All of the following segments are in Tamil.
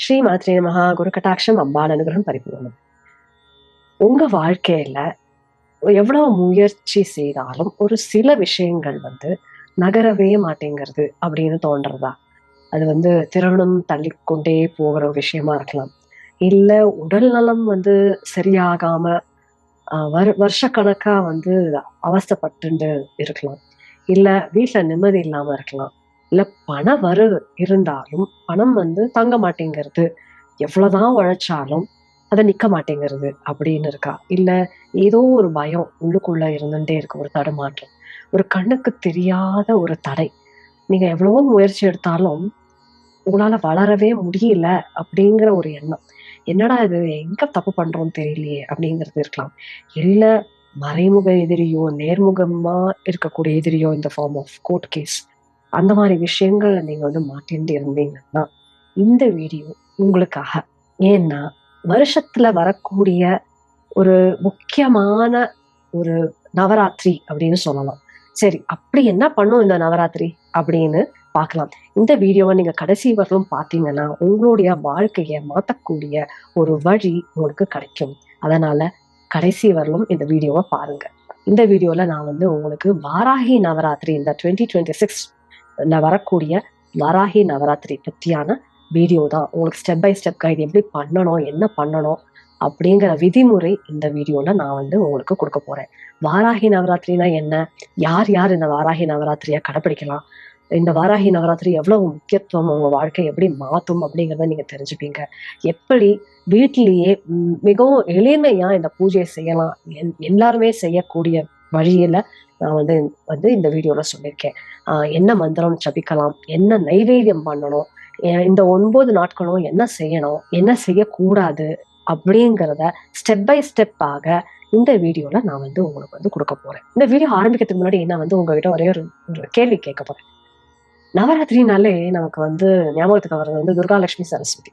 ஸ்ரீ மாத்ரே நமஹ. குரு கட்டாட்சம், அம்பாள் அனுகிரகம் பரிபூர்ணம். உங்க வாழ்க்கையில எவ்வளவு முயற்சி செய்தாலும் ஒரு சில விஷயங்கள் நகரவே மாட்டேங்கிறது அப்படின்னு தோன்றதா? அது திருமணம் தள்ளிக்கொண்டே போகிற ஒரு விஷயமா இருக்கலாம். இல்ல உடல் நலம் சரியாகாம வருஷக்கணக்கா அவஸ்தைப்பட்டுண்டு இருக்கலாம். இல்ல வீட்ல நிம்மதி இல்லாம இருக்கலாம். இல்ல பண வரவு இருந்தாலும் பணம் தங்க மாட்டேங்கிறது. எவ்வளவுதான் உழைச்சாலும் அது நிக்க மாட்டேங்கிறது அப்படின்னு இருக்கா? இல்ல ஏதோ ஒரு பயம் உள்ளுக்குள்ள இருந்துட்டே இருக்கு. ஒரு தடுமாற்றம். ஒரு கண்ணுக்கு தெரியாத ஒரு தடை. நீங்க எவ்வளவோ முயற்சி எடுத்தாலும் உங்களால வளரவே முடியல அப்படிங்கிற ஒரு எண்ணம். என்னடா இது எங்க தப்பு பண்றோம்னு தெரியலையே அப்படிங்கிறது இருக்கலாம். இல்ல மறைமுக எதிரியோ, நேர்முகமா இருக்கக்கூடிய எதிரியோ இந்த ஃபார்ம் ஆஃப் கோர்ட் கேஸ் அந்த மாரி விஷயங்கள்ல நீங்க மாட்டிண்டு இருந்தீங்கன்னா, இந்த வீடியோ உங்களுக்காக. ஏன்னா, வருஷத்துல வரக்கூடிய ஒரு முக்கியமான ஒரு நவராத்திரி அப்படின்னு சொல்லலாம். சரி, அப்படி என்ன பண்ணும் இந்த நவராத்திரி அப்படின்னு பார்க்கலாம். இந்த வீடியோவ நீங்க கடைசி வரலும் பார்த்தீங்கன்னா, உங்களுடைய வாழ்க்கைய மாத்தக்கூடிய ஒரு வழி உங்களுக்கு கிடைக்கும். அதனால கடைசி வரலும் இந்த வீடியோவ பாருங்க. இந்த வீடியோல நான் உங்களுக்கு வாராகி நவராத்திரி இந்த 2026ல வரக்கூடிய வாராகி நவராத்திரி பத்தியான வீடியோ தான். உங்களுக்கு ஸ்டெப் பை ஸ்டெப் கைடு எப்படி பண்ணணும், என்ன பண்ணணும் அப்படிங்கிற விதிமுறை இந்த வீடியோல நான் உங்களுக்கு கொடுக்க போறேன். வாராகி நவராத்திரினா என்ன? யார் யார் இந்த வாராகி நவராத்திரியை கடைப்பிடிக்கலாம்? இந்த வாராகி நவராத்திரி எவ்வளவு முக்கியத்துவம் உங்க வாழ்க்கை எப்படி மாத்தும் அப்படிங்கிறத நீங்க தெரிஞ்சுப்பீங்க. எப்படி வீட்டிலேயே மிகவும் எளிமையா இந்த பூஜையை செய்யலாம். எல்லாருமே செய்யக்கூடிய வழியில நான் இந்த வீடியோல சொல்லியிருக்கேன். என்ன மந்திரம் ஜபிக்கலாம், என்ன நைவேத்தியம் பண்ணணும், இந்த 9 நாட்களும் என்ன செய்யணும், என்ன செய்யக்கூடாது அப்படிங்கிறத ஸ்டெப் பை ஸ்டெப்பாக இந்த வீடியோல நான் உங்களுக்கு கொடுக்க போறேன். இந்த வீடியோ ஆரம்பிக்கிறதுக்கு முன்னாடி நான் உங்ககிட்ட ஒரே ஒரு கேள்வி கேட்க போறேன். நவராத்திரினாலே நமக்கு ஞாபகத்துக்கு வர்றது துர்காலட்சுமி, சரஸ்வதி.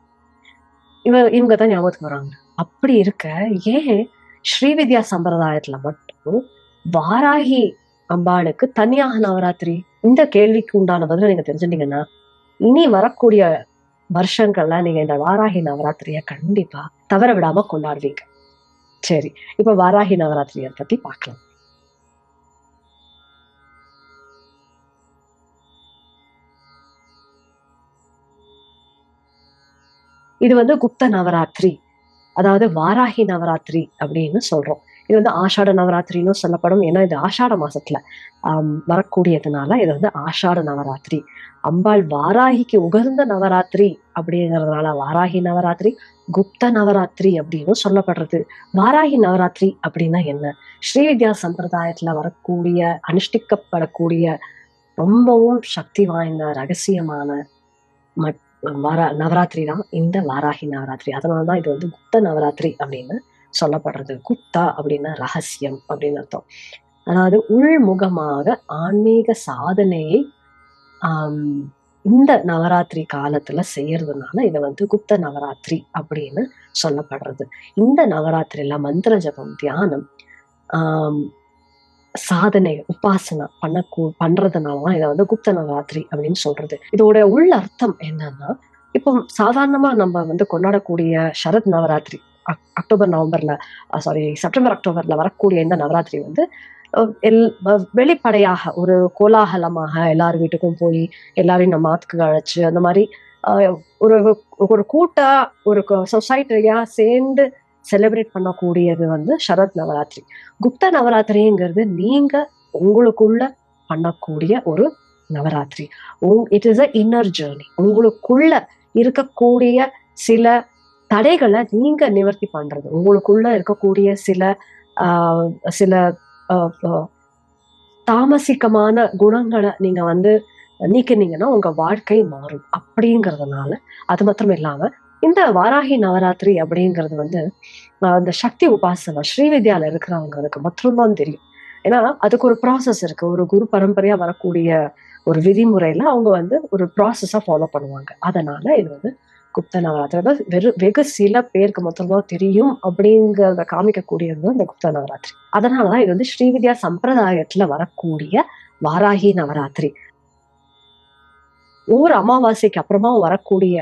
இவங்க தான் ஞாபகத்துக்கு வராங்க. அப்படி இருக்க ஏன் ஸ்ரீவித்யா சம்பிரதாயத்துல மட்டும் வாராகி அம்பாளுக்கு தனியாக நவராத்திரி? இந்த கேள்விக்கு உண்டான பதில நீங்க தெரிஞ்சுட்டீங்கன்னா, இனி வரக்கூடிய வருஷங்கள்ல நீங்க இந்த வாராகி நவராத்திரிய கண்டிப்பா தவற விடாம கொண்டாடுவீங்க. சரி, இப்ப வாராகி நவராத்திரியை பத்தி பார்க்கலாம். இது குப்த நவராத்திரி, அதாவது வாராகி நவராத்திரி அப்படின்னு சொல்றோம். இது ஆஷாட நவராத்திரின்னு சொல்லப்படும். ஏன்னா இது ஆஷாட மாசத்துல வரக்கூடியதுனால இது ஆஷாட நவராத்திரி. அம்பாள் வாராகிக்கு உகந்த நவராத்திரி அப்படிங்கிறதுனால வாராகி நவராத்திரி, குப்த நவராத்திரி அப்படின்னு சொல்லப்படுறது. வாராகி நவராத்திரி அப்படின்னா என்ன? ஸ்ரீவித்யா சம்பிரதாயத்துல வரக்கூடிய, அனுஷ்டிக்கப்படக்கூடிய ரொம்பவும் சக்தி வாய்ந்த ரகசியமான நவராத்திரி தான் இந்த வாராகி நவராத்திரி. அதனாலதான் இது குப்த நவராத்திரி அப்படின்னு சொல்லப்படுறது. குப்தா அப்படின்னா ரகசியம் அப்படின்னு அர்த்தம். அதாவது உள்முகமாக ஆன்மீக சாதனையை இந்த நவராத்திரி காலத்துல செய்யறதுனால இது குப்த நவராத்திரி அப்படின்னு சொல்லப்படுறது. இந்த நவராத்திரியில மந்திர ஜபம், தியானம், சாதனை, உபாசனா பண்றதுனாலதான் இதை குப்த நவராத்திரி அப்படின்னு சொல்றது. இதோட உள் அர்த்தம் என்னன்னா, இப்போ சாதாரணமா நம்ம கொண்டாடக்கூடிய சரத் நவராத்திரி அக்டோபர் நவம்பர்ல செப்டம்பர் அக்டோபர்ல வரக்கூடிய இந்த நவராத்திரி வெளிப்படையாக ஒரு கோலாகலமாக எல்லார் வீட்டுக்கும் போய் எல்லாரையும் நம்ம மாத்துக்கு அழைச்சு அந்த மாதிரி ஒரு ஒரு கூட்டா ஒரு சொசைட்டியா சேர்ந்து செலிப்ரேட் பண்ணக்கூடியது சரத் நவராத்திரி. குப்த நவராத்திரிங்கிறது நீங்க உங்களுக்குள்ள பண்ணக்கூடிய ஒரு Navratri. It is a inner journey. உங்களுக்குள்ள இருக்கக்கூடிய சில தடைகளை நீங்க நிவர்த்தி பண்றது. உங்களுக்குள்ள இருக்கக்கூடிய சில தாமசிக்கமான குணங்களை நீங்க நீக்கினீங்கன்னா உங்க வாழ்க்கை மாறும் அப்படிங்கிறதுனால. அது மாத்திரம் இல்லாம இந்த வாராகி நவராத்திரி அப்படிங்கிறது அந்த சக்தி உபாசனா ஸ்ரீவித்யால இருக்கிறவங்களுக்கு மட்டும்தான் தெரியும். ஏன்னா அதுக்கு ஒரு ப்ராசஸ் இருக்கு. ஒரு குரு பரம்பரையா வரக்கூடிய ஒரு விதிமுறையில அவங்க ஒரு ப்ராசஸா ஃபாலோ பண்ணுவாங்க. அதனால இது குப்த நவராத்திரி வெகு சில பேருக்கு மட்டும்தான் தெரியும் அப்படிங்கிறத காமிக்கக்கூடியது இந்த குப்த நவராத்திரி. அதனாலதான் இது ஸ்ரீவித்யா சம்பிரதாயத்துல வரக்கூடிய வாராகி நவராத்திரி. ஒவ்வொரு அமாவாசைக்கு அப்புறமா வரக்கூடிய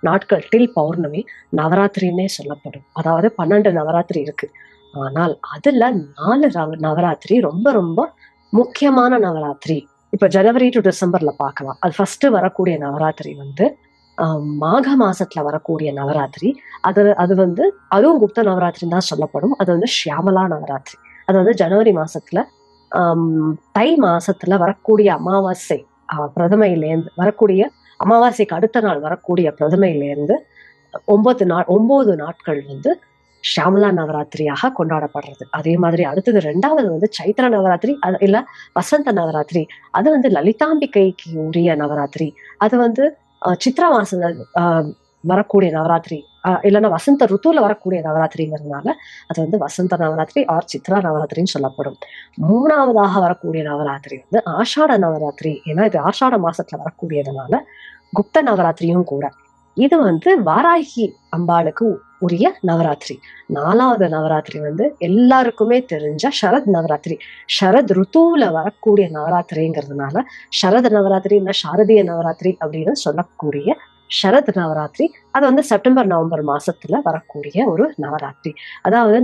நாட்கள் டில் பௌர்ணமி நவராத்திரின்னே சொல்லப்படும். அதாவது 12 நவராத்திரி இருக்கு. ஆனால் அதுல 4 நவராத்திரி ரொம்ப ரொம்ப முக்கியமான நவராத்திரி. இப்ப ஜனவரி டு டிசம்பர்ல பார்க்கலாம். அது ஃபர்ஸ்ட் வரக்கூடிய நவராத்திரி வந்து மாக மாசத்துல வரக்கூடிய நவராத்திரி. அது வந்து அதுவும் குப்த நவராத்திரின்னு தான் சொல்லப்படும். அது வந்து ஷியாமலா நவராத்திரி. அது வந்து ஜனவரி மாசத்துல தை மாசத்துல வரக்கூடிய அமாவாசை பிரதமையிலேருந்து வரக்கூடிய அமாவாசைக்கு அடுத்த நாள் வரக்கூடிய பிரதமையிலேருந்து 9 நாட்கள் வந்து ஷியாமலா நவராத்திரியாக கொண்டாடப்படுறது. அதே மாதிரி அடுத்தது 2வது வந்து சைத்திர நவராத்திரி இல்ல வசந்த நவராத்திரி. அது வந்து லலிதாம்பிகைக்கு உரிய நவராத்திரி. அது வந்து சித்ரா மாசம் வரக்கூடிய நவராத்திரி இல்லைன்னா வசந்த ருத்துல வரக்கூடிய நவராத்திரிங்கிறதுனால அது வந்து வசந்த நவராத்திரி ஆர் சித்ரா நவராத்திரின்னு சொல்லப்படும். 3வதாக வரக்கூடிய நவராத்திரி வந்து ஆஷாட நவராத்திரி. ஏன்னா இது ஆஷாட மாசத்துல வரக்கூடியதுனால குப்த நவராத்திரியும் கூட. இது வந்து வாராகி அம்பாளுக்கு உரிய நவராத்திரி. 4வது நவராத்திரி வந்து எல்லாருக்குமே தெரிஞ்ச சரத் நவராத்திரி. சரத் ருத்துவுல வரக்கூடிய நவராத்திரிங்கிறதுனால சரத் நவராத்திரி இல்ல சாரதிய நவராத்திரி அப்படின்னு சொல்லக்கூடிய சரத் நவராத்திரி. அது வந்து செப்டம்பர் நவம்பர் மாசத்துல வரக்கூடிய ஒரு நவராத்திரி. அதாவது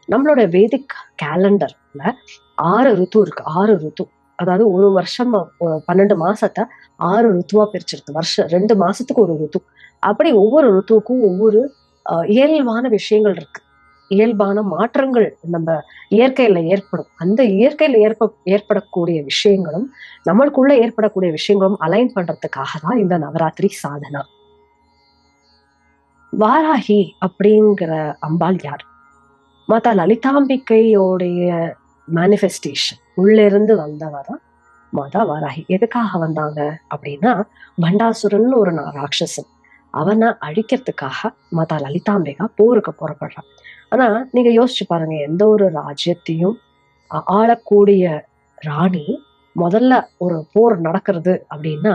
நம்மளோட வேதிக் கேலண்டர்ல 6 ருத்து இருக்கு. 6 ருத்து. அதாவது ஒரு வருஷம் 12 மாசத்தை 6 ருத்துவா பிரிச்சிருக்கு. வருஷம் 2 மாசத்துக்கு ஒரு ருத்து. அப்படி ஒவ்வொரு ருத்துவுக்கும் ஒவ்வொரு இயல்பான விஷயங்கள் இருக்கு. இயல்பான மாற்றங்கள் நம்ம இயற்கையில ஏற்படும். அந்த இயற்கையில ஏற்படக்கூடிய விஷயங்களும் நம்மளுக்குள்ள ஏற்படக்கூடிய விஷயங்களும் அலைன் பண்றதுக்காக தான் இந்த நவராத்திரி சாதனா. வாராகி அப்படிங்கிற அம்பாள் யார்? மாதா லலிதாம்பிகையோடைய மேனிஃபெஸ்டேஷன் உள்ள இருந்து வந்தவதான் மாதா வாராகி. எதுக்காக வந்தாங்க அப்படின்னா பண்டாசுரன் ஒரு ராட்சசன். அவனை அழிக்கிறதுக்காக மாதா லலிதாம்பிகா போருக்கு புறப்படுறான். ஆனா நீங்க யோசிச்சு பாருங்க, எந்த ஒரு ராஜ்யத்தையும் ஆளக்கூடிய ராணி முதல்ல ஒரு போர் நடக்கிறது அப்படின்னா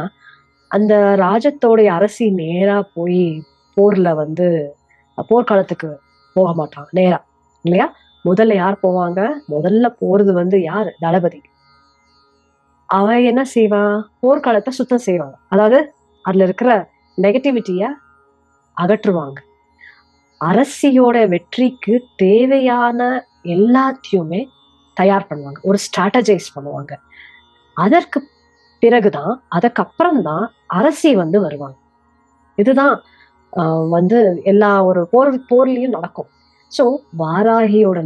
அந்த ராஜ்யத்தோடைய அரசி நேரா போய் போர்ல வந்து போர்க்காலத்துக்கு போக மாட்டாங்க நேரா, இல்லையா? முதல்ல யார் போவாங்க? முதல்ல போறது வந்து யாரு? தளபதி. அவன் என்ன செய்வான்? போர்க்காலத்தை சுத்தம் செய்வாங்க. அதாவது அதுல இருக்கிற நெகட்டிவிட்டிய அகற்றுவாங்க. அரசியோட வெற்றிக்கு தேவையான எல்லாத்தையுமே தயார் பண்ணுவாங்க. ஒரு ஸ்ட்ராட்டஜைஸ் பண்ணுவாங்க. அதற்கு பிறகுதான் அதுக்கப்புறம் தான் அரசி வந்து வருவாங்க. இதுதான் வந்து எல்லா ஒரு போர்லயும் நடக்கும். சோ வாராகியோட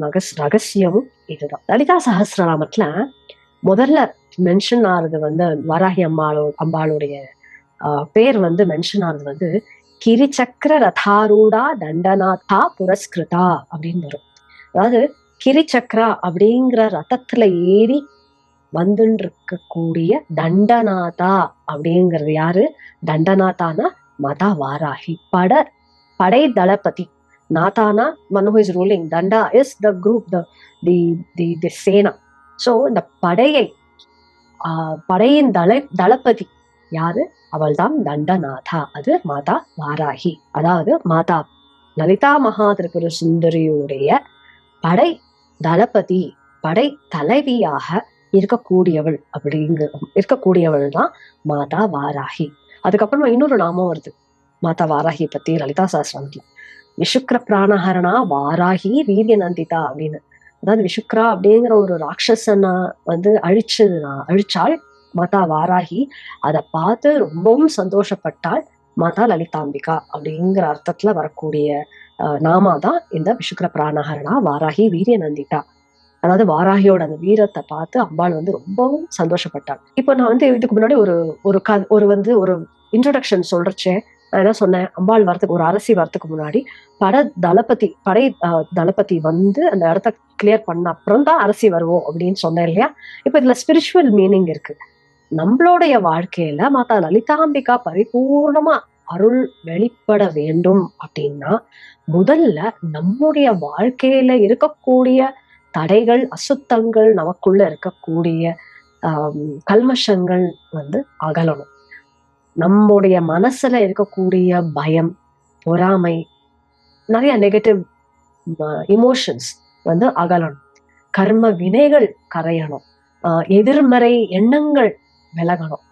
ரகசியமும் இதுதான். லலிதா சஹஸ்ரநாமத்துல முதல்ல மென்ஷன் ஆறது வந்து வாராகி அம்பாளுடைய பேர் வந்து மென்ஷன் ஆனது வந்து கிரிச்சக்கர ரதாரூடா தண்டநாதா புரஸ்கிருதா அப்படின்னு வரும். அதாவது கிரிச்சக்கரா அப்படிங்கிற ரதத்துல ஏறி வந்துட்டு இருக்கக்கூடிய தண்டநாதா அப்படிங்கிறது யாரு? தண்டநாதானா மாதா வாராகி. படை தளபதி. நாதானா one who is ruling. Danda is the group, the Sena. So இந்த படையின் தளபதி யாரு? அவள்தான் தண்டநாதா. அது மாதா வாராகி. அதாவது மாதா லலிதா மகா திரிபுர சுந்தரியுடைய படை தளபதி, படை தலைவியாக இருக்கக்கூடியவள் தான் மாதா வாராகி. அதுக்கப்புறமா இன்னொரு நாமம் வருது மாதா வாராகி பத்தி லலிதா சஹஸ்ரநாமத்துல. விஷுக்ர பிராணஹரணா வாராகி நந்திதா அப்படின்னு. அதாவது விஷுக்ரா அப்படிங்கிற ஒரு ராட்சசனா வந்து அழிச்சாள் மாதா வாராகி. அதை பார்த்து ரொம்பவும் சந்தோஷப்பட்டாள் மாதா லலிதாம்பிகா. அப்படிங்கிற அர்த்தத்துல வரக்கூடிய நாமாதான் இந்த விஷுக்ர பிராணஹரணா வாராகி நந்திதா. அதாவது வாராகியோட அந்த வீரத்தை பார்த்து அம்பாள் வந்து ரொம்பவும் சந்தோஷப்பட்டாள். இப்போ நான் வந்து இதுக்கு முன்னாடி ஒரு இன்ட்ரோடக்ஷன் சொல்றச்சே நான் என்ன சொன்னேன்? அம்பாள் வரத்துக்கு, ஒரு அரசி வரத்துக்கு முன்னாடி படை தளபதி வந்து அந்த இடத்த கிளியர் பண்ண அப்புறம் தான் அரசி வருவோம் அப்படின்னு சொன்னேன் இல்லையா? இப்ப இதுல ஸ்பிரிச்சுவல் மீனிங் இருக்கு. நம்மளுடைய வாழ்க்கையில மாதா லலிதாம்பிகா பரிபூர்ணமா அருள் வெளிப்பட வேண்டும் அப்படின்னா முதல்ல நம்முடைய வாழ்க்கையில இருக்கக்கூடிய தடைகள், அசுத்தங்கள், நமக்குள்ள இருக்கக்கூடிய கல்மஷங்கள் வந்து அகலணும். நம்முடைய மனசுல இருக்கக்கூடிய பயம், பொறாமை, நிறைய நெகட்டிவ் இமோஷன்ஸ் வந்து அகலணும். கர்ம வினைகள் கரையணும். எதிர்மறை எண்ணங்கள் விலகணும்.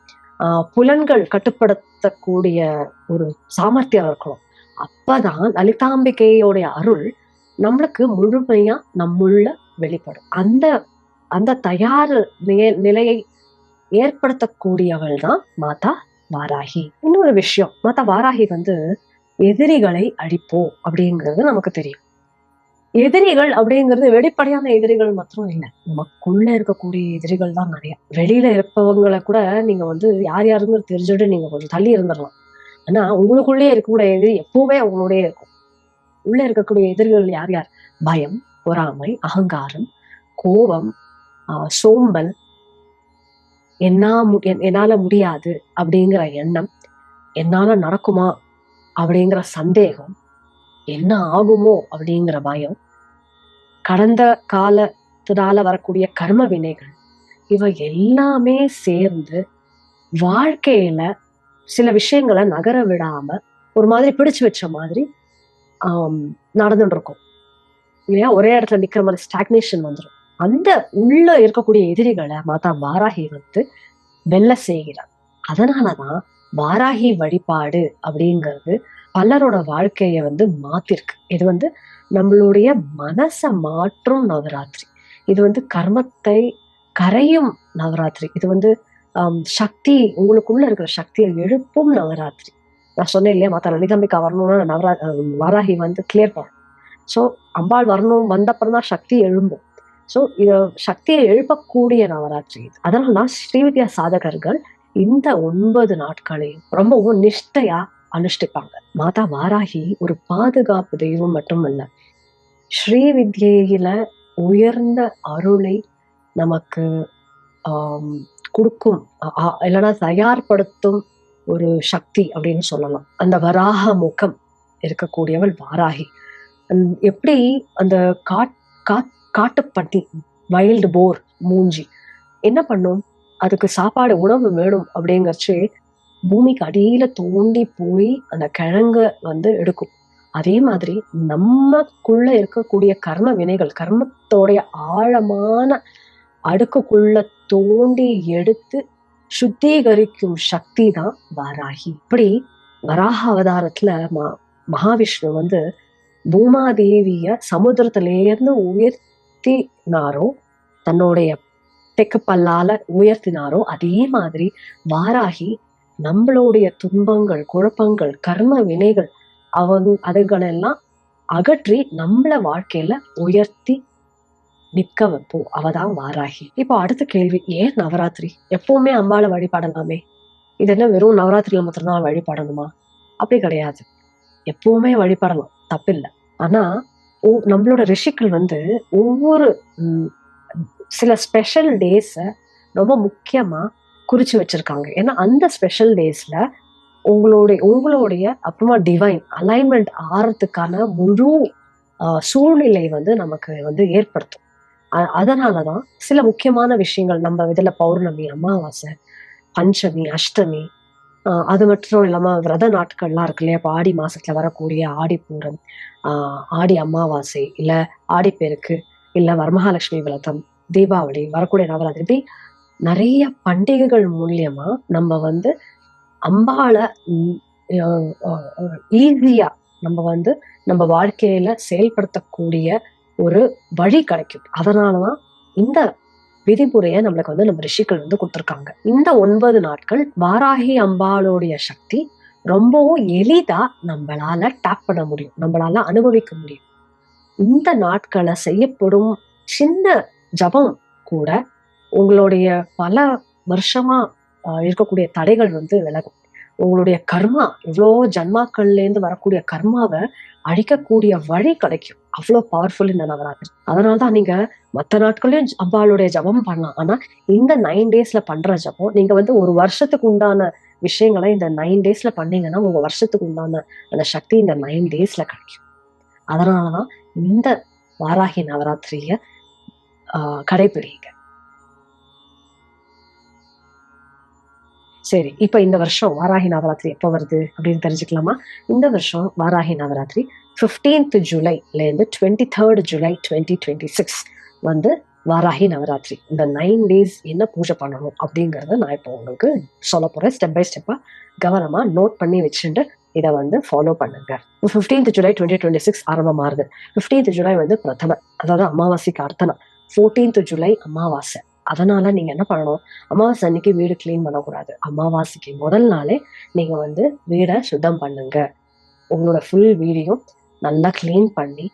புலன்கள் கட்டுப்படுத்தக்கூடிய ஒரு சாமர்த்தியம் இருக்கணும். அப்பதான் லலிதாம்பிகையோடைய அருள் நம்மளுக்கு முழுமையா நம்முள்ள வெளிப்படும். அந்த அந்த தயார் நிலையை ஏற்படுத்தக்கூடியவள் தான் மாதா வாராகி. இன்னொரு விஷயம், மாதா வாராகி எதிரிகளை அழிப்போம் அப்படிங்கிறது நமக்கு தெரியும். எதிரிகள் அப்படிங்கிறது வெளிப்படையான எதிரிகள் மாத்திரம் இல்லை, நமக்குள்ள இருக்கக்கூடிய எதிரிகள் தான் நிறைய. வெளியில இருப்பவங்களை கூட நீங்க யார் யாருன்னு தெரிஞ்சுட்டு நீங்க கொஞ்சம் தள்ளி இருந்துடலாம். ஆனா உங்களுக்குள்ளே இருக்கக்கூடிய எதிரி எப்பவுமே அவங்களுடைய இருக்கும். உள்ள இருக்கக்கூடிய எதிரிகள் யார் யார்? பயம், பொறாமை, அகங்காரம், கோபம், சோம்பல், என்னால முடியாது அப்படிங்கிற எண்ணம், என்னால நடக்குமா அப்படிங்கிற சந்தேகம், என்ன ஆகுமோ அப்படிங்கிற பயம், கடந்த காலத்தினால வரக்கூடிய கர்ம வினைகள், இவை எல்லாமே சேர்ந்து வாழ்க்கையில சில விஷயங்களை நகர விடாம ஒரு மாதிரி பிடிச்சு வச்ச மாதிரி நடந்துட்டு இருக்கும் இல்லையா? ஒரே இடத்துல நிக்கிற மாதிரி ஸ்டாக்னேஷன் வந்துடும். அந்த உள்ள இருக்கக்கூடிய எதிரிகளை மாதா வாராகி வெல்ல செய்கிறார். அதனாலதான் வாராகி வழிபாடு அப்படிங்கிறது பலரோட வாழ்க்கைய மாத்திருக்கு. இது நம்மளுடைய மனச மாற்றும் நவராத்திரி. இது கர்மத்தை கரையும் நவராத்திரி. இது சக்தி, உங்களுக்குள்ள இருக்கிற சக்தியை எழுப்பும் நவராத்திரி. நான் சொன்னேன் இல்லையா, மாதா லலிதாம்பிகா வரணும்னா வாராகி கிளியர் பண்ணும். ஸோ அம்பாள் வரணும், வந்தப்புறம் தான் சக்தி எழும்பும். ஸோ இது சக்தியை எழுப்பக்கூடிய நவராத்திரி இது. அதனாலதான் ஸ்ரீவித்யா சாதகர்கள் இந்த 9 நாட்களையும் ரொம்பவும் நிஷ்டையா அனுஷ்டிப்பாங்க. மாதா வாராகி ஒரு பாதுகாப்பு தெய்வம் மட்டுமல்ல, ஸ்ரீவித்யில உயர்ந்த அருளை நமக்கு கொடுக்கும், இல்லைன்னா தயார்படுத்தும் ஒரு சக்தி அப்படின்னு சொல்லலாம். அந்த வராக முகம் இருக்கக்கூடியவள் வாராகி. எப்படி அந்த காட்டுப்பட்டி, வைல்டு போர் மூஞ்சி என்ன பண்ணும், அதுக்கு சாப்பாடு உணவு வேணும் அப்படிங்கறச்சு பூமிக்கு அடியில தோண்டி போய் அந்த கிழங்க எடுக்கும். அதே மாதிரி நமக்குள்ள இருக்கக்கூடிய கர்ம வினைகள், கர்மத்தோடைய ஆழமான அடுக்குக்குள்ள தோண்டி எடுத்து சுத்திகரிக்கும் சக்தி தான் வாராகி. இப்படி வராக அவதாரத்துல மகாவிஷ்ணு பூமாதேவிய சமுத்திரத்திலேருந்து உயர்த்தினாரோ, தன்னுடைய தெக்கு பல்லால உயர்த்தினாரோ, அதே மாதிரி வாராகி நம்மளுடைய துன்பங்கள், குழப்பங்கள், கர்ம வினைகள் அதுகளெல்லாம் அகற்றி நம்மள வாழ்க்கையில உயர்த்தி நிக்க வைப்போம். அவதான் வாராகி. இப்போ அடுத்த கேள்வி, ஏன் நவராத்திரி? எப்பவுமே அம்பாளை வழிபாடலாமே, இது என்ன வெறும் நவராத்திரியில மாத்திரம்தான் வழிபாடணுமா? அப்படி கிடையாது, எப்பவுமே வழிபாடலாம், தப்பில்லை. ஆனா நம்மளோட ரிஷிகள் ஒவ்வொரு சில ஸ்பெஷல் டேஸ ரொம்ப முக்கியமா குறிச்சு வச்சிருக்காங்க. ஏன்னா அந்த ஸ்பெஷல் டேஸ்ல உங்களுடைய அப்புறமா டிவைன் அலைன்மெண்ட் ஆறதுக்கான முழு சூழ்நிலை நமக்கு ஏற்படுத்தும். அதனாலதான் சில முக்கியமான விஷயங்கள் நம்ம இதுல பௌர்ணமி, அமாவாசை, பஞ்சமி, அஷ்டமி, அது மட்டும் இல்லாம விரத நாட்கள்லாம் இருக்கு இல்லையா? ஆடி மாசத்துல வரக்கூடிய ஆடிப்பூரம், ஆடி அமாவாசை, இல்ல ஆடிப்பெருக்கு, இல்ல வரமகாலட்சுமி விரதம், தீபாவளி, வரக்கூடிய நவராத்திரி, இப்படி நிறைய பண்டிகைகள் மூலியமா நம்ம அம்பாளை ஈஸியா நம்ம வாழ்க்கையில செயல்படுத்தக்கூடிய ஒரு வழி கிடைக்கும். அதனாலதான் இந்த விதிமுறையை நம்மளுக்கு நம்ம ரிஷிகள் கொடுத்துருக்காங்க. இந்த 9 நாட்கள் வாராகி அம்பாளுடைய சக்தி ரொம்பவும் எளிதா நம்மளால டேப் பண்ண முடியும், நம்மளால அனுபவிக்க முடியும். இந்த நாட்களை செய்யப்படும் சின்ன ஜபம் கூட உங்களுடைய பல வருஷமா இருக்கக்கூடிய தடைகள் விலகும். உங்களுடைய கர்மா, இவ்வளோ ஜன்மாக்கள்ல இருந்து வரக்கூடிய கர்மாவை அழிக்கக்கூடிய வழி கிடைக்கும். அவ்வளோ பவர்ஃபுல் இந்த நவராத்திரி. அதனாலதான் நீங்க மற்ற நாட்களையும் அம்பாளுடைய ஜபம் பண்ணலாம். ஆனா இந்த 9 டேஸ்ல பண்ற ஜபம் நீங்க ஒரு வருஷத்துக்கு உண்டான விஷயங்களை இந்த 9 டேஸ்ல பண்ணீங்கன்னா உங்க வருஷத்துக்கு உண்டான அந்த சக்தி இந்த 9 டேஸ்ல கிடைக்கும். அதனாலதான் இந்த வாராகி நவராத்திரிய கடைபிடிங்க. சரி, இப்ப இந்த வருஷம் வாராகி நவராத்திரி எப்ப வருது அப்படின்னு தெரிஞ்சுக்கலாமா? இந்த வருஷம் வாராகி நவராத்திரி 15th ஜூலைல இருந்து 23rd ஜூலை 2026 வாராகி நவராத்திரி இந்த 9 days என்ன பூஜை பண்ணணும் அப்படிங்கறத நான் இப்போ உங்களுக்கு சொல்ல போறேன். ஸ்டெப் பை ஸ்டெப்பா கவனமா நோட் பண்ணி வச்சுட்டு இதை வந்து ஃபாலோ பண்ணுங்க. 15th July 2026 ஆரம்பமாறுது. 15th July வந்து பிரதம, அதாவது அமாவாசைக்கு அடுத்த நாள். 14th July அமாவாசை. அதனால நீங்க என்ன பண்ணணும், அமாவாசை அன்னைக்கு வீடு கிளீன் பண்ணக்கூடாது. அமாவாசைக்கு முதல் நாளே நீங்க வந்து வீடை சுத்தம் பண்ணுங்க. உங்களோட ஃபுல் வீடையும் நல்லா கிளீன் பண்ணி,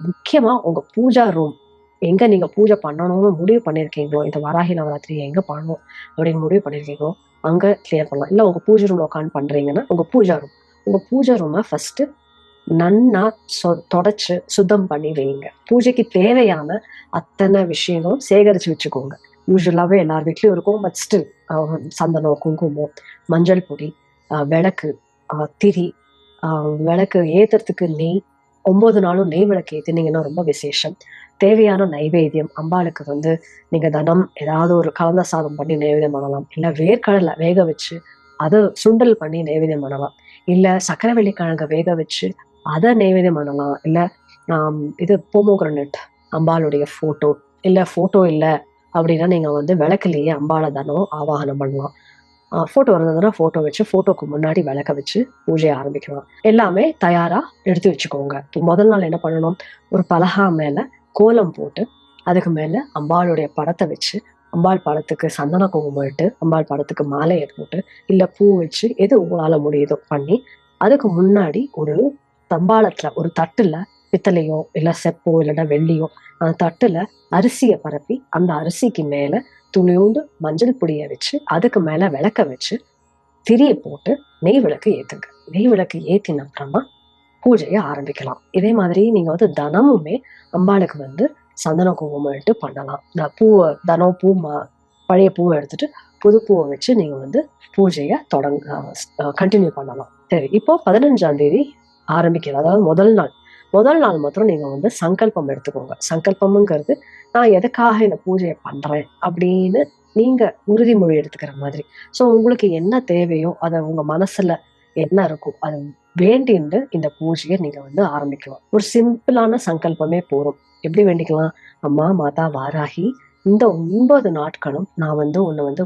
முக்கியமா உங்க பூஜா ரூம் எங்க நீங்க பூஜை பண்ணணும்னு முடிவு பண்ணிருக்கீங்களோ, இந்த வராகி நவராத்திரி எங்க பண்ணணும் அப்படின்னு முடிவு பண்ணிருக்கீங்களோ அங்க கிளியர் பண்ணலாம். இல்ல உங்க பூஜை ரூம்ல உட்காந்து பண்றீங்கன்னா உங்க பூஜை ரூமை ஃபர்ஸ்ட் நன்னா தொடச்சு சுத்தம் பண்ணி வைங்க. பூஜைக்கு தேவையான அத்தனை விஷயங்களும் சேகரிச்சு வச்சுக்கோங்க. யூஸ்வலாவே எல்லார் வீட்லயும் இருக்கும். பட் ஸ்டில் சந்தனம், குங்குமம், மஞ்சள் பொடி, விளக்கு, திரி, விளக்கு ஏத்துறதுக்கு நெய், 9 நாளும் நெய் விளக்கு ஏத்துனீங்கன்னா ரொம்ப விசேஷம். தேவையான நைவேத்தியம் அம்பாளுக்கு வந்து நீங்க தனம் ஏதாவது ஒரு கலந்த சாதம் பண்ணி நைவேத்தியம் பண்ணலாம். இல்ல வேர்க்கடலை வேக வச்சு அதை சுண்டல் பண்ணி நைவேத்தியம் பண்ணலாம். இல்ல சக்கரவள்ளி கிழங்க வேக வச்சு அதை நைவேத்தியம் பண்ணலாம். இல்ல இது போமோகிரனட் அம்பாளுடைய போட்டோ, இல்ல போட்டோ இல்ல அப்படின்னா நீங்க வந்து விளக்குலயே அம்பாளை தனம் ஆவாகனம் பண்ணலாம். போட்டோ இருந்ததுன்னா போட்டோ வச்சு போட்டோக்கு முன்னாடி விளக்க வச்சு பூஜையை ஆரம்பிக்கலாம். எல்லாமே தயாரா எடுத்து வச்சுக்கோங்க. முதல் நாள் என்ன பண்ணணும், ஒரு பலகா மேல கோலம் போட்டு அதுக்கு மேல அம்பாளுடைய படத்தை வச்சு அம்பாள் படத்துக்கு சந்தன குங்குமம் இட்டு அம்பாள் படத்துக்கு மாலையை போட்டு இல்ல பூ வச்சு எது உங்களால முடியுதோ பண்ணி அதுக்கு முன்னாடி ஒரு தம்பாளத்துல ஒரு தட்டுல பித்தளையோ இல்ல செப்போ இல்லைன்னா வெள்ளியோ அந்த தட்டுல அரிசியை பரப்பி அந்த அரிசிக்கு மேல துளியோண்டு மஞ்சள் பொடியை வச்சு அதுக்கு மேல விளக்க வச்சு திரியை போட்டு நெய் விளக்கு ஏத்துங்க. நெய் விளக்கு ஏத்தின அப்புறமா பூஜையை ஆரம்பிக்கலாம். இதே மாதிரி நீங்க வந்து தனமுமே அம்பாளுக்கு வந்து சந்தன குங்குமம் எடுத்து பண்ணலாம். பூவை தனம் பூ பழைய பூவை எடுத்துட்டு புது பூவை வச்சு நீங்க வந்து பூஜையை கண்டினியூ பண்ணலாம். சரி, இப்போ 15ஆம் தேதி ஆரம்பிக்கிறது, அதாவது முதல் நாள் மாத்திரம் நீங்க வந்து சங்கல்பம் எடுத்துக்கோங்க. சங்கல்பம்ங்கிறது நான் எதுக்காக இந்த பூஜையை பண்றேன் அப்படின்னு நீங்க உறுதிமொழி எடுத்துக்கிற மாதிரி. ஸோ உங்களுக்கு என்ன தேவையோ அதை உங்க மனசுல என்ன இருக்கும் அது வேண்டின்னு இந்த பூஜையை நீங்க வந்து ஆரம்பிக்கலாம். ஒரு சிம்பிளான சங்கல்பமே போறோம். எப்படி வேண்டிக்கலாம், அம்மா மாதா வாராகி இந்த 9 நாட்களும் நான் வந்து உன்னை வந்து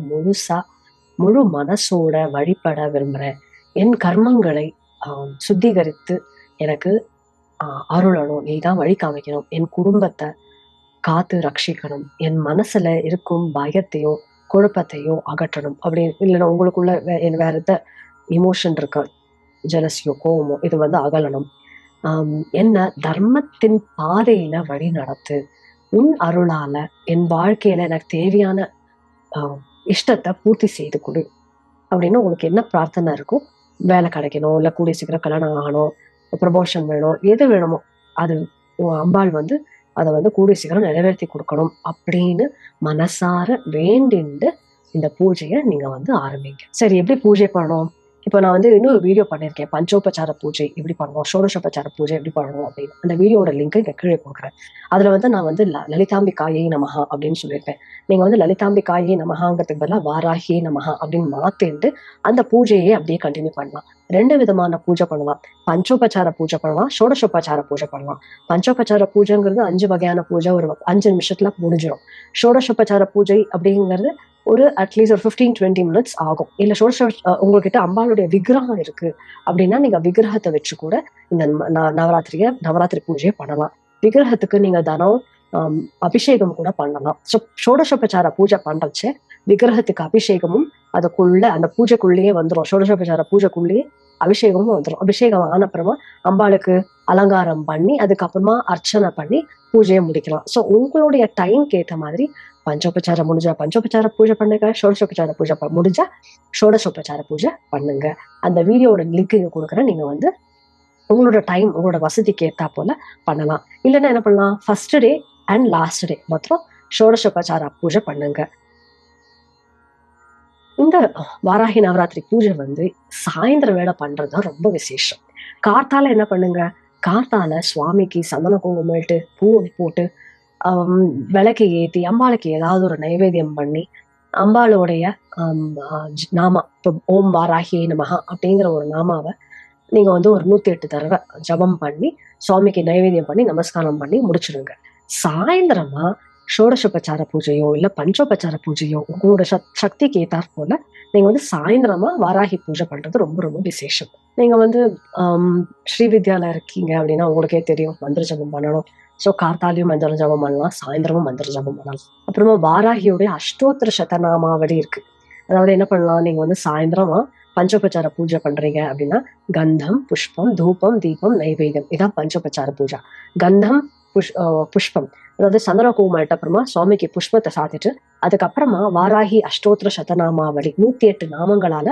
முழு மனசோட வழிபட விரும்புறேன். என் கர்மங்களை சுத்திகரித்து எனக்கு அருளணும், நீதான் வழி காமிக்கணும், என் குடும்பத்தை காத்து ரட்சிக்கணும், என் மனசுல இருக்கும் பயத்தையோ குழப்பத்தையோ அகற்றணும். அப்படி இல்லைன்னா உங்களுக்குள்ள வேற எந்த இமோஷன் இருக்கா, ஜெலசியோ கோவமோ, இது வந்து அகலணும். என்ன தர்மத்தின் பாதையில வழி நடத்து, உன் அருளால என் வாழ்க்கையில எனக்கு தேவையான இஷ்டத்தை பூர்த்தி செய்து கொடு அப்படின்னு உங்களுக்கு என்ன பிரார்த்தனை இருக்கும். வேலை கிடைக்கணும், இல்ல கூடிய சீக்கிரம் கல்யாணம் ஆகணும், ப்ரமோஷன் வேணும், எது வேணுமோ அது அம்பாள் வந்து அதை வந்து கூடிய சீக்கிரம் நிறைவேற்றி கொடுக்கணும் அப்படின்னு மனசார வேண்டிண்டு இந்த பூஜையை நீங்க வந்து ஆரம்பிங்க. சரி, எப்படி பூஜை பண்ணணும்? இப்போ நான் வந்து இன்னொரு வீடியோ பண்ணியிருக்கேன், பஞ்சோபச்சார பூஜை எப்படி பண்ணணும், ஷோடசோபச்சார பூஜை எப்படி பண்ணணும் அப்படின்னு. அந்த வீடியோட லிங்க் இங்க கீழே கொடுக்குறேன். அதுல வந்து நான் வந்து லலிதாம்பிகாயை நமஹா அப்படின்னு சொல்லியிருப்பேன். நீங்க வந்து லலிதாம்பிகாயை நமஹாங்கிறதுக்கு பதிலாக வாராகி நமஹா அப்படின்னு மாத்திட்டு அந்த பூஜையை அப்படியே கண்டினியூ பண்ணலாம். 2 விதமான பூஜை பண்ணலாம். பஞ்சோபச்சார பூஜை பண்ணலாம், ஷோடசோபச்சார பூஜை பண்ணலாம். பஞ்சோபச்சார பூஜைங்கிறது 5 வகையான பூஜை ஒரு 5 நிமிஷத்துல முடிஞ்சிடும். ஷோடசோபச்சார பூஜை அப்படிங்கிறது ஒரு அட்லீஸ்ட் ஒரு 15-20 மினிட்ஸ் ஆகும். இல்ல உங்ககிட்ட அம்பாளுடைய விக்கிரகம் இருக்கு அப்படின்னா நீங்க விக்கிரகத்தை வச்சு கூட இந்த நவராத்திரி பூஜையை பண்ணலாம். விக்கிரகத்துக்கு நீங்க தனம் அபிஷேகம் கூட பண்ணலாம். ஷோடசோபச்சார பூஜை பண்றச்ச விக்கிரகத்துக்கு அபிஷேகமும் அதுக்குள்ள அந்த பூஜைக்குள்ளேயே வந்துடும். ஷோடசோபச்சார பூஜைக்குள்ளேயே அபிஷேகமும் வந்துடும். அபிஷேகம் ஆன அப்புறமா அம்பாளுக்கு அலங்காரம் பண்ணி அதுக்கப்புறமா அர்ச்சனை பண்ணி பூஜையை முடிக்கலாம். ஸோ உங்களுடைய டைம்க்கு ஏற்ற மாதிரி பஞ்சோபச்சாரம் முடிஞ்சா பஞ்சோபச்சார பூஜை பண்ணுங்க, ஷோடசோபச்சார பூஜை முடிஞ்சா ஷோடசோபச்சார பூஜை பண்ணுங்க. அந்த வீடியோட லிங்க் இங்க கொடுக்குறேன். நீங்க வந்து உங்களோட டைம் உங்களோட வசதிக்கு ஏற்றா போல பண்ணலாம். இல்லைன்னா என்ன பண்ணலாம், first day and last day மாத்திரம் ஷோடசோபச்சார பூஜை பண்ணுங்க. இந்த வாராகி நவராத்திரி பூஜை வந்து சாயந்தர வேலை பண்றதுதான் ரொம்ப விசேஷம். கார்த்தால என்ன பண்ணுங்க, கார்த்தால சுவாமிக்கு சந்தன குங்குமம் இட்டு பூவை போட்டு விளக்கு ஏத்தி அம்பாளுக்கு ஏதாவது ஒரு நைவேத்தியம் பண்ணி அம்பாளுடைய நாமா, இப்போ ஓம் வாராகி நமஹா அப்படிங்கிற ஒரு நாமாவை நீங்க வந்து ஒரு 108 தடவை ஜபம் பண்ணி சுவாமிக்கு நைவேத்தியம் பண்ணி நமஸ்காரம் பண்ணி முடிச்சிடுங்க. சாயந்தரமா ஷோடசோபச்சார பூஜையோ இல்ல பஞ்சோபச்சார பூஜையோ உங்களோட சக்திக்கு ஏத்தாற் போல நீங்க வந்து சாயந்தரமா வாராகி பூஜை பண்றது ரொம்ப ரொம்ப விசேஷம். நீங்க வந்து ஸ்ரீவித்யால இருக்கீங்க அப்படின்னா உங்களுக்கே தெரியும் மந்திர ஜபம் பண்ணணும். ஸோ கார்த்தாலையும் மந்திர ஜபம் பண்ணலாம், சாயந்தரமும் மந்திர ஜபம் பண்ணலாம். அப்புறமா வாராகியோடைய அஷ்டோத்திர சதநாமாவளி இருக்கு. அதாவது என்ன பண்ணலாம், நீங்க வந்து சாயந்தரமா பஞ்சோபச்சார பூஜை பண்றீங்க அப்படின்னா கந்தம், புஷ்பம், தூபம், தீபம், நைவேத்தியம், இதான் பஞ்சோபச்சார பூஜா. கந்தம், புஷ்பம், அதாவது சந்திரகோமல்ட்ட அப்புறமா சுவாமிக்கு புஷ்பத்தை சாத்திட்டு அதுக்கப்புறமா வாராகி அஷ்டோத்திர சதநாமாவளி 108 நாமங்களால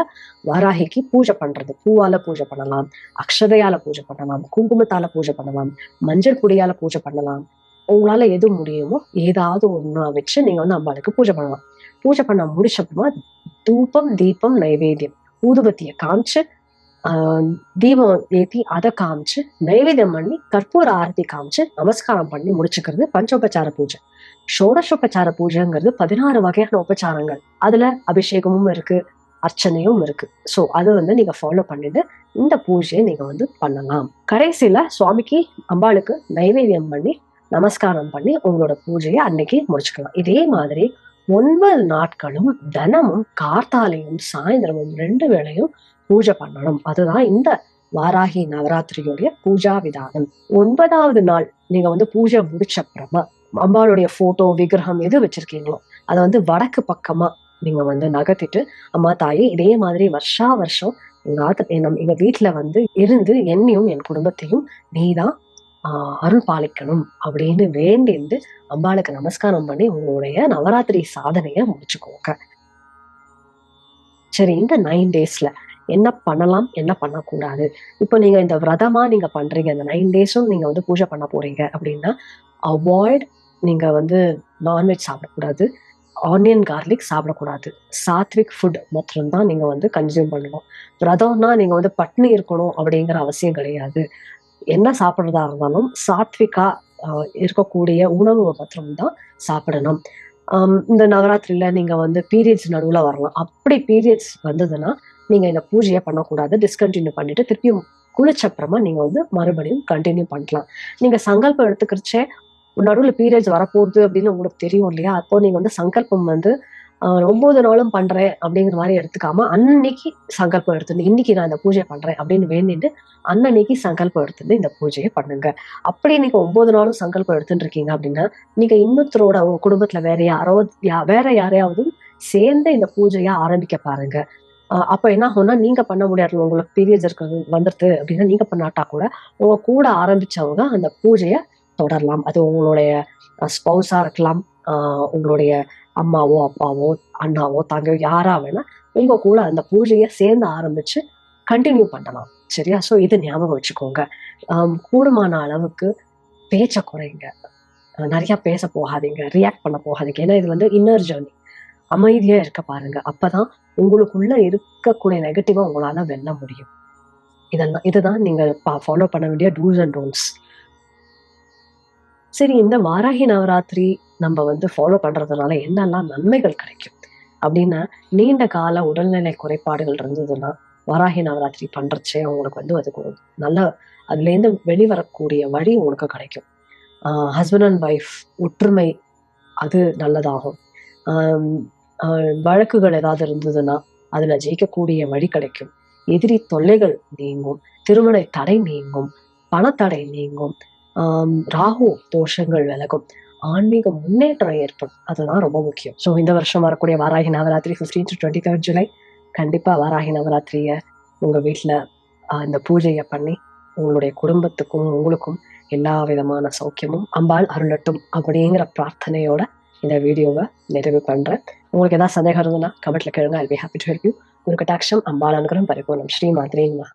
வாராகிக்கு பூஜை பண்றது. பூவால பூஜை பண்ணலாம், அக்ஷதையால பூஜை பண்ணலாம், குங்குமத்தால பூஜை பண்ணலாம், மஞ்சள் பொடியால பூஜை பண்ணலாம். உங்களால எது முடியுமோ ஏதாவது ஒண்ணு வச்சு நீங்க வந்து அம்பாளுக்கு பூஜை பண்ணலாம். பூஜை பண்ண முடிச்சப்பமா தூபம், தீபம், நைவேத்தியம், ஊதுபத்திய காமிச்சு தீபம் ஏத்தி அதை காமிச்சு நைவேத்தியம் பண்ணி கற்பூர ஆரத்தி காமிச்சு நமஸ்காரம் பண்ணி முடிச்சுக்கிறது பஞ்சோபச்சார பூஜை. ஷோடசோபச்சார பூஜைங்கிறது 16 வகையான உபச்சாரங்கள். அதுல அபிஷேகமும் இருக்கு, அர்ச்சனையும் இருக்கு. சோ அது வந்து நீங்க ஃபாலோ பண்ணிட்டு இந்த பூஜையை நீங்க வந்து பண்ணலாம். கடைசியில சுவாமிக்கு அம்பாளுக்கு நைவேத்தியம் பண்ணி நமஸ்காரம் பண்ணி உங்களோட பூஜையை அன்னைக்கு முடிச்சுக்கலாம். இதே மாதிரி 9 நாட்களும் தினமும் கார்த்தாலையும் சாயந்தரமும் 2 வேளையும் பூஜை பண்ணணும். அதுதான் இந்த வாராகி நவராத்திரியோடைய பூஜா விதானம். 9வது நாள் நீங்க வந்து பூஜை முடிச்ச அப்புறமா அம்பாளுடைய போட்டோ விக்கிரகம் எது வச்சிருக்கீங்களோ அதை வந்து வடக்கு பக்கமா நீங்க வந்து நகர்த்திட்டு, அம்மா தாயே இதே மாதிரி வருஷா வருஷம் எங்க வீட்டுல வந்து இருந்து என்னையும் என் குடும்பத்தையும் நீதான் அருள் பாலிக்கணும் அப்படின்னு வேண்டிந்து அம்பாளுக்கு நமஸ்காரம் பண்ணி உங்களுடைய நவராத்திரி சாதனைய முடிச்சுக்கோங்க. சரி, இந்த 9 டேஸ்ல என்ன பண்ணலாம், என்ன பண்ணக்கூடாது? இப்போ நீங்க இந்த விரதமா நீங்க பண்றீங்க, இந்த 9 டேஸும் நீங்க வந்து பூஜை பண்ண போறீங்க அப்படின்னா அவாய்ட், நீங்க வந்து நான்வெஜ் சாப்பிடக்கூடாது, ஆனியன் கார்லிக் சாப்பிடக்கூடாது, சாத்விக் ஃபுட் மாத்திரம் தான் நீங்க வந்து கன்சியூம் பண்ணணும். விரதம்னா நீங்க வந்து பட்னி இருக்கணும் அப்படிங்கிற அவசியம் கிடையாது. என்ன சாப்பிட்றதா இருந்தாலும் சாத்விகா இருக்கக்கூடிய உணவு மாத்திரம் தான் சாப்பிடணும். இந்த நவராத்திரியில நீங்க வந்து பீரியட்ஸ் நடுவுல வரலாம். அப்படி பீரியட்ஸ் வந்ததுன்னா நீங்க இந்த பூஜையை பண்ணக்கூடாது, டிஸ்கண்டினியூ பண்ணிட்டு திருப்பியும் குளிச்ச அப்புறமா நீங்க வந்து மறுபடியும் கண்டினியூ பண்ணலாம். நீங்க சங்கல்பம் எடுத்துக்கிறச்சே நடுவுல பீரியட்ஸ் வரப்போகுது அப்படின்னு உங்களுக்கு தெரியும் இல்லையா? அப்போ நீங்க வந்து சங்கல்பம் வந்து 9 நாளும் பண்றேன் அப்படிங்கிற மாதிரி எடுத்துக்காம அன்னைக்கு சங்கல்பம் எடுத்துட்டு இன்னைக்கு நான் இந்த பூஜையை பண்றேன் அப்படின்னு வேண்டிட்டு அன்னன்னைக்கு சங்கல்பம் எடுத்துட்டு இந்த பூஜையை பண்ணுங்க. அப்படி நீங்க 9 நாளும் சங்கல்பம் எடுத்துட்டு இருக்கீங்க அப்படின்னா நீங்க இன்னொருத்தரோட உங்க குடும்பத்துல வேற யாரையாவது சேர்ந்து இந்த பூஜையா ஆரம்பிக்க பாருங்க. அப்ப என்ன ஆகும்னா, நீங்க பண்ண முடியாது, உங்களுக்கு பீரியட்ஸ் இருக்கிறது வந்துருது அப்படின்னா நீங்க பண்ணாட்டா கூட உங்க கூட ஆரம்பிச்சவங்க அந்த பூஜைய தொடரலாம். அது உங்களுடைய ஸ்பௌஸா இருக்கலாம், உங்களுடைய அம்மாவோ, அப்பாவோ, அண்ணாவோ, தங்கையோ யாரா வேணா உங்க கூட அந்த பூஜையை சேர்ந்து ஆரம்பிச்சு கண்டினியூ பண்ணலாம். சரியா? சோ இது ஞாபகம் வச்சுக்கோங்க. கூடுமான அளவுக்கு பேச்ச குறைங்க. நிறைய பேச போகாதீங்க, ரியாக்ட் பண்ண போகாதீங்க. ஏன்னா இது வந்து இன்னர் ஜர்னி. அமைதியா இருக்க பாருங்க. அப்பதான் உங்களுக்குள்ள இருக்கக்கூடிய நெகட்டிவா உங்களால வெல்ல முடியும். இதுதான் நீங்க ஃபாலோ பண்ண வேண்டிய டூஸ் அண்ட் டோன்ட்ஸ். சரி, இந்த வாராகி நவராத்திரி நம்ம வந்து ஃபாலோ பண்றதுனால என்னெல்லாம் நன்மைகள் கிடைக்கும் அப்படின்னா, நீண்ட கால உடல்நிலை குறைபாடுகள் இருந்ததுன்னா வாராகி நவராத்திரி பண்றச்சே உங்களுக்கு வந்து அதுக்கு ஒரு நல்ல அதுல இருந்து வெளிவரக்கூடிய வழி உங்களுக்கு கிடைக்கும். ஹஸ்பண்ட் அண்ட் ஒய்ஃப் ஒற்றுமை அது நல்லதாகும். வழக்குகள் ஏதாவது இருந்ததுன்னா அதுல ஜெயிக்கக்கூடிய வழி கிடைக்கும். எதிரி தொல்லைகள் நீங்கும், திருமண தடை நீங்கும், பணத்தடை நீங்கும், ராகு தோஷங்கள் விலகும், ஆன்மீக முன்னேற்றம் ஏற்படும். அதுதான் ரொம்ப முக்கியம். ஸோ இந்த வருஷம் வரக்கூடிய வாராகி நவராத்திரி 15 to 23 ஜூலை கண்டிப்பா வாராகி நவராத்திரிய உங்க வீட்டுல இந்த பூஜையை பண்ணி உங்களுடைய குடும்பத்துக்கும் உங்களுக்கும் எல்லா விதமான சௌக்கியமும் அம்பாள் அருளட்டும் அப்படிங்கிற பிரார்த்தனையோட இந்த வீடியோவை நிறைவு பண்றேன். உங்களுக்கு ஏதாவது சந்தேகம் இருந்ததுன்னா கமெண்ட்ல கேளுங்க. I'll be happy to help you. குரு கட்டாட்சம், அம்பாள் அனுகிரகம் பரிபூர்ணம். ஸ்ரீ மாத்ரே நமः.